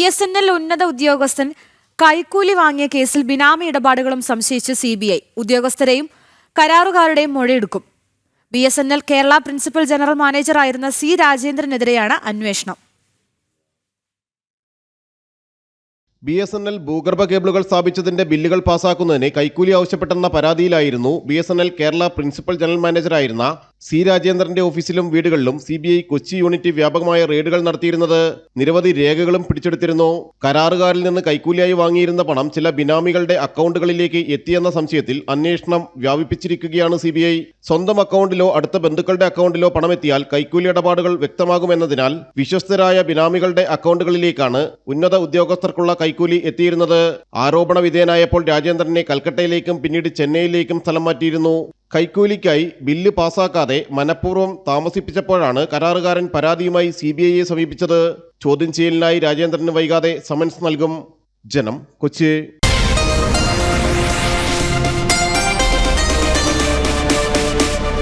BSNL ഉന്നത ഉദ്യോഗസ്ഥൻ കൈക്കൂലി വാങ്ങിയ കേസിൽ ബിനാമി ഇടപാടുകളും സംശയിച്ച് CBI ഉദ്യോഗസ്ഥരെയും കരാറുകാരുടെയും മൊഴിയെടുക്കും. BSNL കേരള പ്രിൻസിപ്പൽ ജനറൽ മാനേജറായിരുന്ന C രാജേന്ദ്രനെതിരെയാണ് അന്വേഷണം. BSNL ഭൂഗർഭ കേബിളുകൾ സ്ഥാപിച്ചതിന്റെ ബില്ലുകൾ പാസാക്കുന്നതിന് കൈക്കൂലി ആവശ്യപ്പെട്ടെന്ന പരാതിയിലായിരുന്നു BSNL കേരള പ്രിൻസിപ്പൽ ജനറൽ മാനേജറായിരുന്ന C രാജേന്ദ്രന്റെ ഓഫീസിലും വീടുകളിലും CBI കൊച്ചി യൂണിറ്റ് വ്യാപകമായ റെയ്ഡുകൾ നടത്തിയിരുന്നത്. നിരവധി രേഖകളും പിടിച്ചെടുത്തിരുന്നു. കരാറുകാരിൽ നിന്ന് കൈക്കൂലിയായി വാങ്ങിയിരുന്ന പണം ചില ബിനാമികളുടെ അക്കൗണ്ടുകളിലേക്ക് എത്തിയെന്ന സംശയത്തിൽ അന്വേഷണം വ്യാപിപ്പിച്ചിരിക്കുകയാണ് CBI. സ്വന്തം അക്കൗണ്ടിലോ അടുത്ത ബന്ധുക്കളുടെ അക്കൗണ്ടിലോ പണമെത്തിയാൽ കൈക്കൂലി ഇടപാടുകൾ വ്യക്തമാകുമെന്നതിനാൽ വിശ്വസ്തരായ ബിനാമികളുടെ അക്കൗണ്ടുകളിലേക്കാണ് ഉന്നത ഉദ്യോഗസ്ഥർക്കുള്ള കൈക്കൂലി എത്തിയിരുന്നത്. ആരോപണ വിധേയനായപ്പോൾ രാജേന്ദ്രനെ കൽക്കട്ടയിലേക്കും പിന്നീട് ചെന്നൈയിലേക്കും സ്ഥലം മാറ്റിയിരുന്നു. കൈക്കൂലിക്കായി ബില്ല് പാസാക്കാതെ മനഃപൂർവ്വം താമസിപ്പിച്ചപ്പോഴാണ് കരാറുകാരൻ പരാതിയുമായി CBIയെ സമീപിച്ചത്. ചോദ്യം ചെയ്യലിനായി രാജേന്ദ്രന് വൈകാതെ സമൻസ് നൽകും. ജനം, കൊച്ചി.